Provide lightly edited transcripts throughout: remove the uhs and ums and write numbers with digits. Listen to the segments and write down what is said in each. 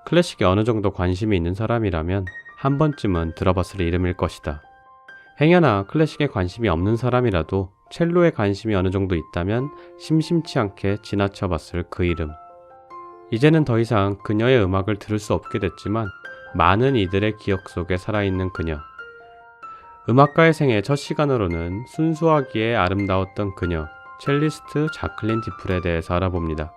클래식에 어느 정도 관심이 있는 사람이라면 한 번쯤은 들어봤을 이름일 것이다. 행여나 클래식에 관심이 없는 사람이라도 첼로에 관심이 어느 정도 있다면 심심치 않게 지나쳐봤을 그 이름. 이제는 더 이상 그녀의 음악을 들을 수 없게 됐지만 많은 이들의 기억 속에 살아있는 그녀. 음악가의 생애 첫 시간으로는 순수하기에 아름다웠던 그녀, 첼리스트 자클린 디프레에 대해서 알아봅니다.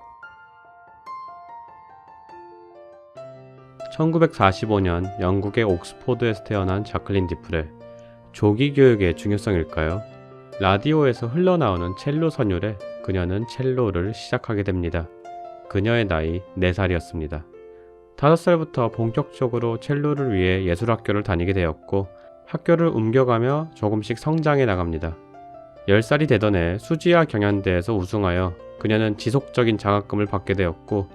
1945년 영국의 옥스포드에서 태어난 자클린 디프레. 조기 교육의 중요성일까요? 라디오에서 흘러나오는 첼로 선율에 그녀는 첼로를 시작하게 됩니다. 그녀의 나이 4살이었습니다. 5살부터 본격적으로 첼로를 위해 예술학교를 다니게 되었고 학교를 옮겨가며 조금씩 성장해 나갑니다. 10살이 되던 해 수지아 경연대에서 우승하여 그녀는 지속적인 장학금을 받게 되었고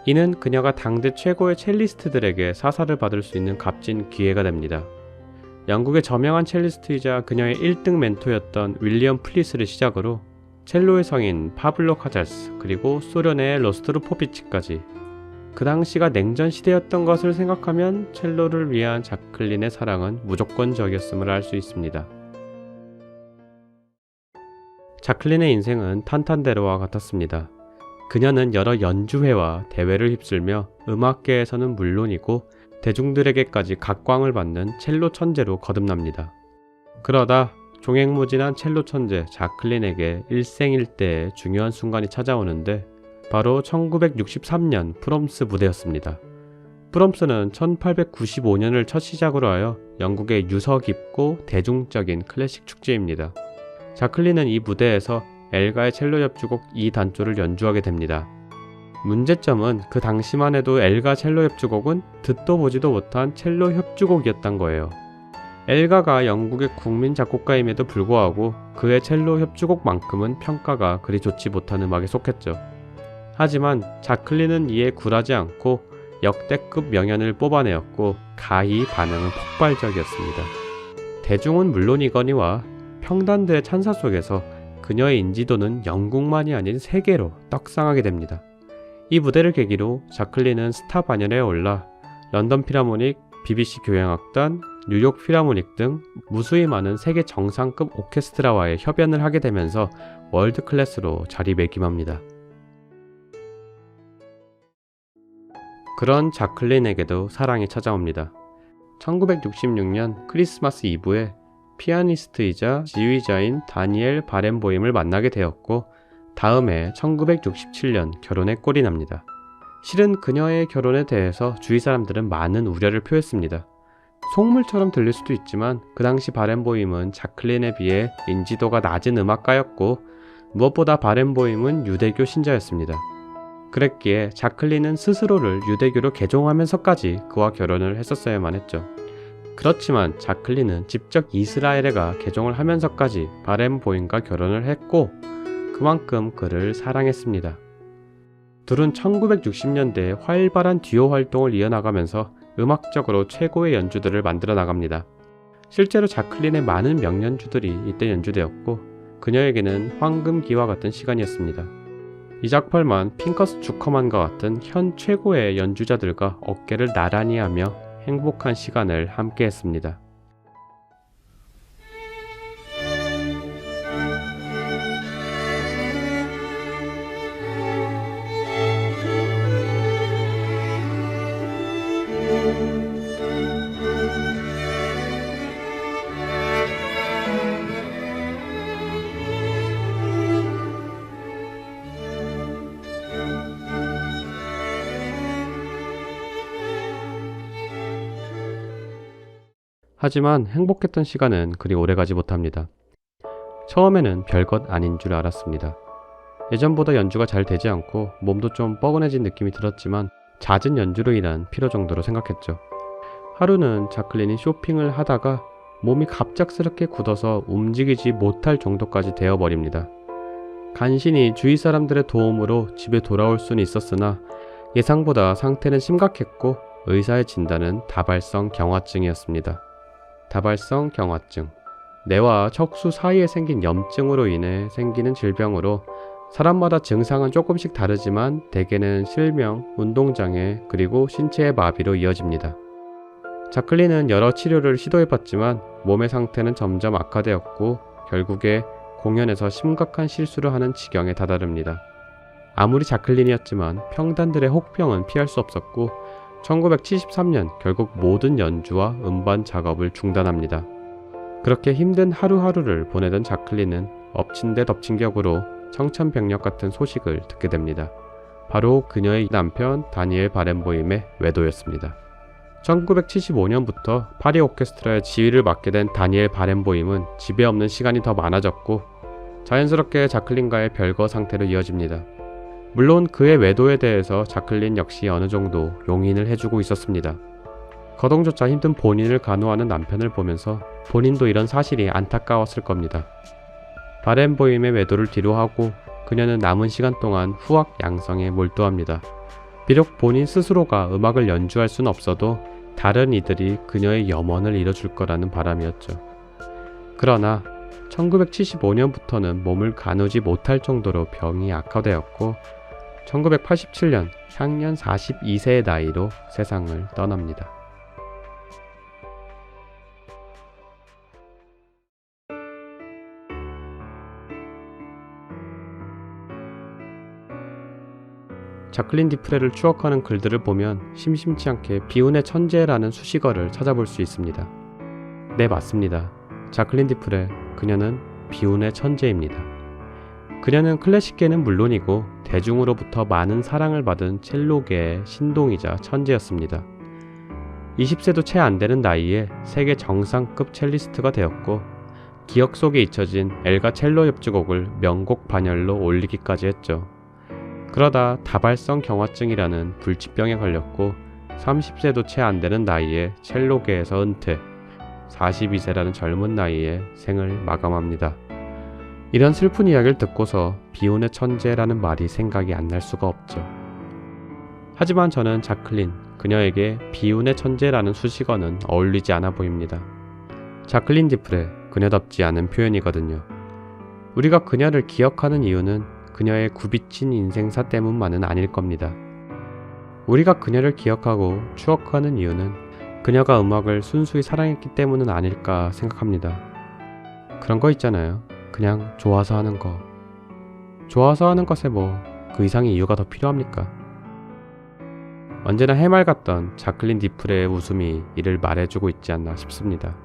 이는 그녀가 당대 최고의 첼리스트들에게 사사를 받을 수 있는 값진 기회가 됩니다. 영국의 저명한 첼리스트이자 그녀의 1등 멘토였던 윌리엄 플리스를 시작으로 첼로의 성인 파블로 카잘스 그리고 소련의 로스트로포비치까지 그 당시가 냉전 시대였던 것을 생각하면 첼로를 위한 자클린의 사랑은 무조건적이었음을 알 수 있습니다. 자클린의 인생은 탄탄대로와 같았습니다. 그녀는 여러 연주회와 대회를 휩쓸며 음악계에서는 물론이고 대중들에게까지 각광을 받는 첼로 천재로 거듭납니다. 그러다 종횡무진한 첼로 천재 자클린에게 일생일대의 중요한 순간이 찾아오는데 바로 1963년 프롬스 무대였습니다. 프롬스는 1895년을 첫 시작으로 하여 영국의 유서 깊고 대중적인 클래식 축제입니다. 자클린은 이 무대에서 엘가의 첼로 협주곡 2단조를 연주하게 됩니다. 문제점은 그 당시만 해도 엘가 첼로 협주곡은 듣도 보지도 못한 첼로 협주곡이었단 거예요. 엘가가 영국의 국민 작곡가임에도 불구하고 그의 첼로 협주곡만큼은 평가가 그리 좋지 못한 음악에 속했죠. 하지만 자클린은 이에 굴하지 않고 역대급 명연을 뽑아내었고 가히 반응은 폭발적이었습니다. 대중은 물론이거니와 평단들의 찬사 속에서 그녀의 인지도는 영국만이 아닌 세계로 떡상하게 됩니다. 이 무대를 계기로 자클린은 스타 반열에 올라 런던 필하모닉, BBC 교향악단, 뉴욕 필하모닉 등 무수히 많은 세계 정상급 오케스트라와의 협연을 하게 되면서 월드 클래스로 자리매김합니다. 그런 자클린에게도 사랑이 찾아옵니다. 1966년 크리스마스 이브에 피아니스트이자 지휘자인 다니엘 바렌보임을 만나게 되었고 다음해 1967년 결혼에 꼴이 납니다. 실은 그녀의 결혼에 대해서 주위 사람들은 많은 우려를 표했습니다. 속물처럼 들릴 수도 있지만 그 당시 바렌보임은 자클린에 비해 인지도가 낮은 음악가였고 무엇보다 바렌보임은 유대교 신자였습니다. 그랬기에 자클린은 스스로를 유대교로 개종하면서까지 그와 결혼을 했었어야만 했죠. 그렇지만 자클린은 직접 이스라엘에 가 개종을 하면서까지 바렌보임과 결혼을 했고 그만큼 그를 사랑했습니다. 둘은 1960년대에 활발한 듀오 활동을 이어나가면서 음악적으로 최고의 연주들을 만들어 나갑니다. 실제로 자클린의 많은 명연주들이 이때 연주되었고 그녀에게는 황금기와 같은 시간이었습니다. 이작 펄만, 핑커스 주커만과 같은 현 최고의 연주자들과 어깨를 나란히 하며 행복한 시간을 함께 했습니다. 하지만 행복했던 시간은 그리 오래가지 못합니다. 처음에는 별것 아닌 줄 알았습니다. 예전보다 연주가 잘 되지 않고 몸도 좀 뻐근해진 느낌이 들었지만 잦은 연주로 인한 피로 정도로 생각했죠. 하루는 자클린이 쇼핑을 하다가 몸이 갑작스럽게 굳어서 움직이지 못할 정도까지 되어버립니다. 간신히 주위 사람들의 도움으로 집에 돌아올 수는 있었으나 예상보다 상태는 심각했고 의사의 진단은 다발성 경화증이었습니다. 다발성 경화증, 뇌와 척수 사이에 생긴 염증으로 인해 생기는 질병으로 사람마다 증상은 조금씩 다르지만 대개는 실명, 운동장애, 그리고 신체의 마비로 이어집니다. 자클린은 여러 치료를 시도해봤지만 몸의 상태는 점점 악화되었고 결국에 공연에서 심각한 실수를 하는 지경에 다다릅니다. 아무리 자클린이었지만 평단들의 혹평은 피할 수 없었고 1973년 결국 모든 연주와 음반 작업을 중단합니다. 그렇게 힘든 하루하루를 보내던 자클린은 엎친 데 덮친 격으로 청천벽력 같은 소식을 듣게 됩니다. 바로 그녀의 남편 다니엘 바렌보임의 외도였습니다. 1975년부터 파리 오케스트라의 지휘를 맡게 된 다니엘 바렌보임은 집에 없는 시간이 더 많아졌고 자연스럽게 자클린과의 별거 상태로 이어집니다. 물론 그의 외도에 대해서 자클린 역시 어느 정도 용인을 해주고 있었습니다. 거동조차 힘든 본인을 간호하는 남편을 보면서 본인도 이런 사실이 안타까웠을 겁니다. 바렌보임의 외도를 뒤로하고 그녀는 남은 시간 동안 후학 양성에 몰두합니다. 비록 본인 스스로가 음악을 연주할 수는 없어도 다른 이들이 그녀의 염원을 이뤄줄 거라는 바람이었죠. 그러나 1975년부터는 몸을 가누지 못할 정도로 병이 악화되었고 1987년 향년 42세의 나이로 세상을 떠납니다. 자클린 디프레를 추억하는 글들을 보면 심심치 않게 비운의 천재라는 수식어를 찾아볼 수 있습니다. 네, 맞습니다. 자클린 디프레, 그녀는 비운의 천재입니다. 그녀는 클래식계는 물론이고 대중으로부터 많은 사랑을 받은 첼로계의 신동이자 천재였습니다. 20세도 채 안 되는 나이에 세계 정상급 첼리스트가 되었고 기억 속에 잊혀진 엘가 첼로 협주곡을 명곡 반열로 올리기까지 했죠. 그러다 다발성 경화증이라는 불치병에 걸렸고 30세도 채 안 되는 나이에 첼로계에서 은퇴, 42세라는 젊은 나이에 생을 마감합니다. 이런 슬픈 이야기를 듣고서 비운의 천재라는 말이 생각이 안 날 수가 없죠. 하지만 저는 자클린, 그녀에게 비운의 천재라는 수식어는 어울리지 않아 보입니다. 자클린 디프레, 그녀답지 않은 표현이거든요. 우리가 그녀를 기억하는 이유는 그녀의 굽이친 인생사 때문만은 아닐 겁니다. 우리가 그녀를 기억하고 추억하는 이유는 그녀가 음악을 순수히 사랑했기 때문은 아닐까 생각합니다. 그런 거 있잖아요. 그냥 좋아서 하는 거. 좋아서 하는 것에 뭐 그 이상의 이유가 더 필요합니까? 언제나 해맑았던 자클린 디프레의 웃음이 이를 말해주고 있지 않나 싶습니다.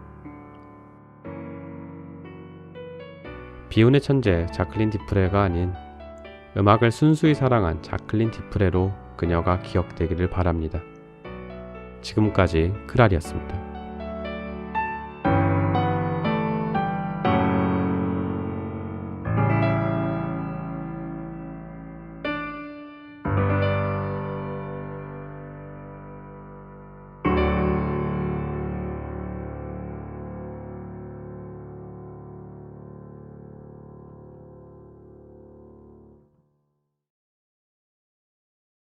비운의 천재 자클린 디프레가 아닌 음악을 순수히 사랑한 자클린 디프레로 그녀가 기억되기를 바랍니다. 지금까지 크랄이었습니다.